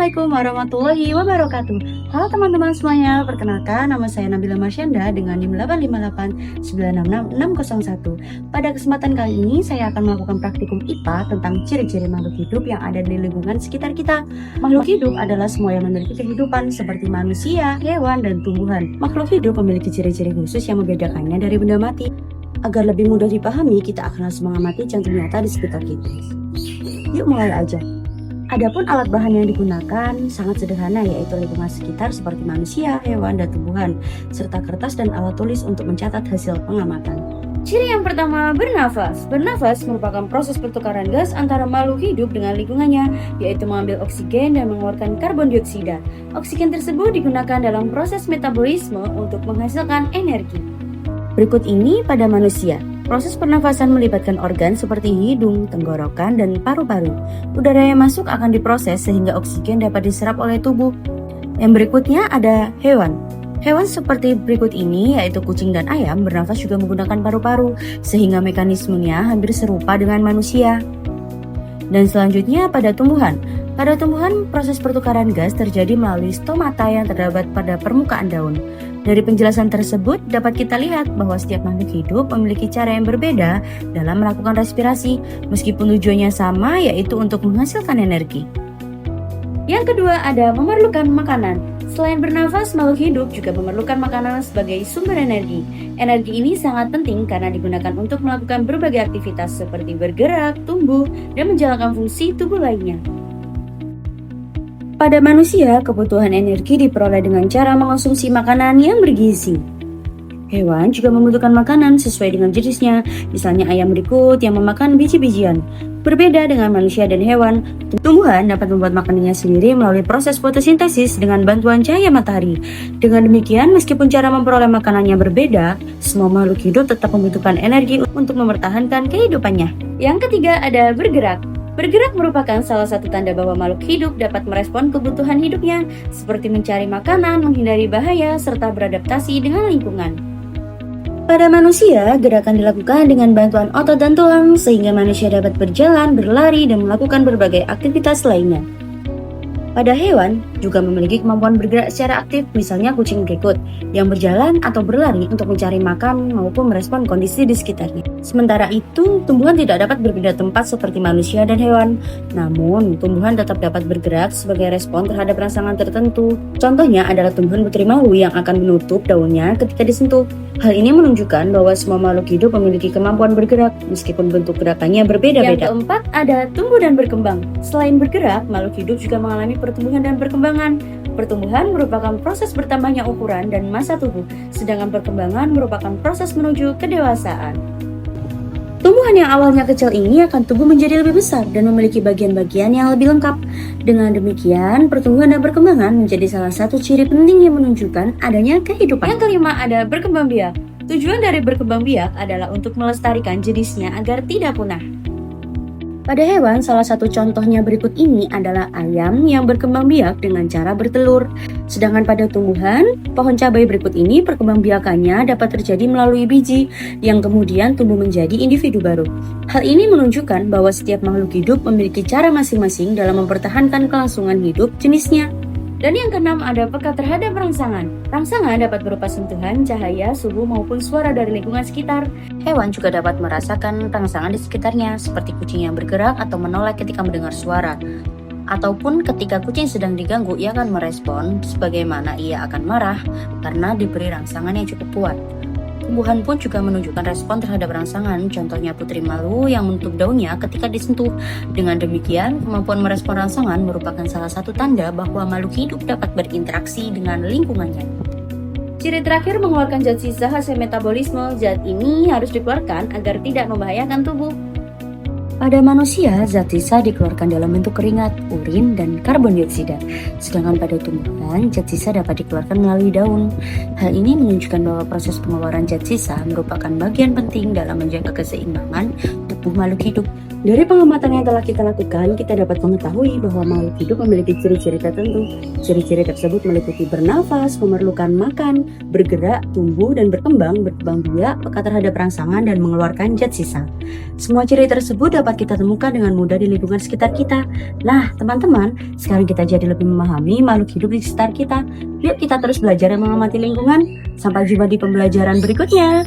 Assalamualaikum warahmatullahi wabarakatuh. Halo teman-teman semuanya, perkenalkan nama saya Nabila Marsyanda dengan NIM 858966601. Pada kesempatan kali ini saya akan melakukan praktikum IPA tentang ciri-ciri makhluk hidup yang ada di lingkungan sekitar kita. Makhluk hidup adalah semua yang memiliki kehidupan seperti manusia, hewan, dan tumbuhan. Makhluk hidup memiliki ciri-ciri khusus yang membedakannya dari benda mati. Agar lebih mudah dipahami, kita akan harus mengamati contoh nyata di sekitar kita. Yuk mulai aja. Adapun alat bahan yang digunakan sangat sederhana, yaitu lingkungan sekitar seperti manusia, hewan, dan tumbuhan, serta kertas dan alat tulis untuk mencatat hasil pengamatan. Ciri yang pertama, bernafas. Bernafas merupakan proses pertukaran gas antara makhluk hidup dengan lingkungannya, yaitu mengambil oksigen dan mengeluarkan karbon dioksida. Oksigen tersebut digunakan dalam proses metabolisme untuk menghasilkan energi. Berikut ini pada manusia. Proses pernafasan melibatkan organ seperti hidung, tenggorokan, dan paru-paru. Udara yang masuk akan diproses sehingga oksigen dapat diserap oleh tubuh. Yang berikutnya ada hewan. Hewan seperti berikut ini, yaitu kucing dan ayam, bernafas juga menggunakan paru-paru, sehingga mekanismenya hampir serupa dengan manusia. Dan selanjutnya pada tumbuhan. Pada tumbuhan, proses pertukaran gas terjadi melalui stomata yang terdapat pada permukaan daun. Dari penjelasan tersebut, dapat kita lihat bahwa setiap makhluk hidup memiliki cara yang berbeda dalam melakukan respirasi, meskipun tujuannya sama, yaitu untuk menghasilkan energi. Yang kedua ada memerlukan makanan. Selain bernafas, makhluk hidup juga memerlukan makanan sebagai sumber energi. Energi ini sangat penting karena digunakan untuk melakukan berbagai aktivitas seperti bergerak, tumbuh, dan menjalankan fungsi tubuh lainnya. Pada manusia, kebutuhan energi diperoleh dengan cara mengonsumsi makanan yang bergizi. Hewan juga membutuhkan makanan sesuai dengan jenisnya, misalnya ayam berikut yang memakan biji-bijian. Berbeda dengan manusia dan hewan, tumbuhan dapat membuat makanannya sendiri melalui proses fotosintesis dengan bantuan cahaya matahari. Dengan demikian, meskipun cara memperoleh makanannya berbeda, semua makhluk hidup tetap membutuhkan energi untuk mempertahankan kehidupannya. Yang ketiga ada bergerak. Bergerak merupakan salah satu tanda bahwa makhluk hidup dapat merespon kebutuhan hidupnya, seperti mencari makanan, menghindari bahaya, serta beradaptasi dengan lingkungan. Pada manusia, gerakan dilakukan dengan bantuan otot dan tulang, sehingga manusia dapat berjalan, berlari, dan melakukan berbagai aktivitas lainnya. Pada hewan, juga memiliki kemampuan bergerak secara aktif, misalnya kucing berikut, yang berjalan atau berlari untuk mencari makan maupun merespon kondisi di sekitarnya. Sementara itu, tumbuhan tidak dapat berpindah tempat seperti manusia dan hewan. Namun, tumbuhan tetap dapat bergerak sebagai respon terhadap rangsangan tertentu. Contohnya adalah tumbuhan putri malu yang akan menutup daunnya ketika disentuh. Hal ini menunjukkan bahwa semua makhluk hidup memiliki kemampuan bergerak, meskipun bentuk gerakannya berbeda-beda. Yang keempat ada tumbuh dan berkembang. Selain bergerak, makhluk hidup juga mengalami pertumbuhan dan perkembangan. Pertumbuhan merupakan proses bertambahnya ukuran dan massa tubuh, sedangkan perkembangan merupakan proses menuju kedewasaan. Tumbuhan yang awalnya kecil ini akan tumbuh menjadi lebih besar dan memiliki bagian-bagian yang lebih lengkap. Dengan demikian, pertumbuhan dan perkembangan menjadi salah satu ciri penting yang menunjukkan adanya kehidupan. Yang kelima ada berkembang biak. Tujuan dari berkembang biak adalah untuk melestarikan jenisnya agar tidak punah. Pada hewan, salah satu contohnya berikut ini adalah ayam yang berkembang biak dengan cara bertelur. Sedangkan pada tumbuhan, pohon cabai berikut ini perkembangbiakannya dapat terjadi melalui biji yang kemudian tumbuh menjadi individu baru. Hal ini menunjukkan bahwa setiap makhluk hidup memiliki cara masing-masing dalam mempertahankan kelangsungan hidup jenisnya. Dan yang keenam ada peka terhadap rangsangan. Rangsangan dapat berupa sentuhan, cahaya, suhu, maupun suara dari lingkungan sekitar. Hewan juga dapat merasakan rangsangan di sekitarnya, seperti kucing yang bergerak atau menoleh ketika mendengar suara. Ataupun ketika kucing sedang diganggu, ia akan merespon sebagaimana ia akan marah karena diberi rangsangan yang cukup kuat. Tumbuhan pun juga menunjukkan respon terhadap rangsangan, contohnya putri malu yang menutup daunnya ketika disentuh. Dengan demikian, kemampuan merespon rangsangan merupakan salah satu tanda bahwa makhluk hidup dapat berinteraksi dengan lingkungannya. Ciri terakhir mengeluarkan zat sisa hasil metabolisme. Zat ini harus dikeluarkan agar tidak membahayakan tubuh. Pada manusia, zat sisa dikeluarkan dalam bentuk keringat, urin, dan karbon dioksida. Sedangkan pada tumbuhan, zat sisa dapat dikeluarkan melalui daun. Hal ini menunjukkan bahwa proses pengeluaran zat sisa merupakan bagian penting dalam menjaga keseimbangan tubuh makhluk hidup. Dari pengamatan yang telah kita lakukan, kita dapat mengetahui bahwa makhluk hidup memiliki ciri-ciri tertentu. Ciri-ciri tersebut meliputi bernafas, memerlukan makan, bergerak, tumbuh dan berkembang biak, peka terhadap rangsangan, dan mengeluarkan zat sisa. Semua ciri tersebut dapat kita temukan dengan mudah di lingkungan sekitar kita. Nah, teman-teman, sekarang kita jadi lebih memahami makhluk hidup di sekitar kita. Yuk kita terus belajar dan mengamati lingkungan. Sampai jumpa di pembelajaran berikutnya.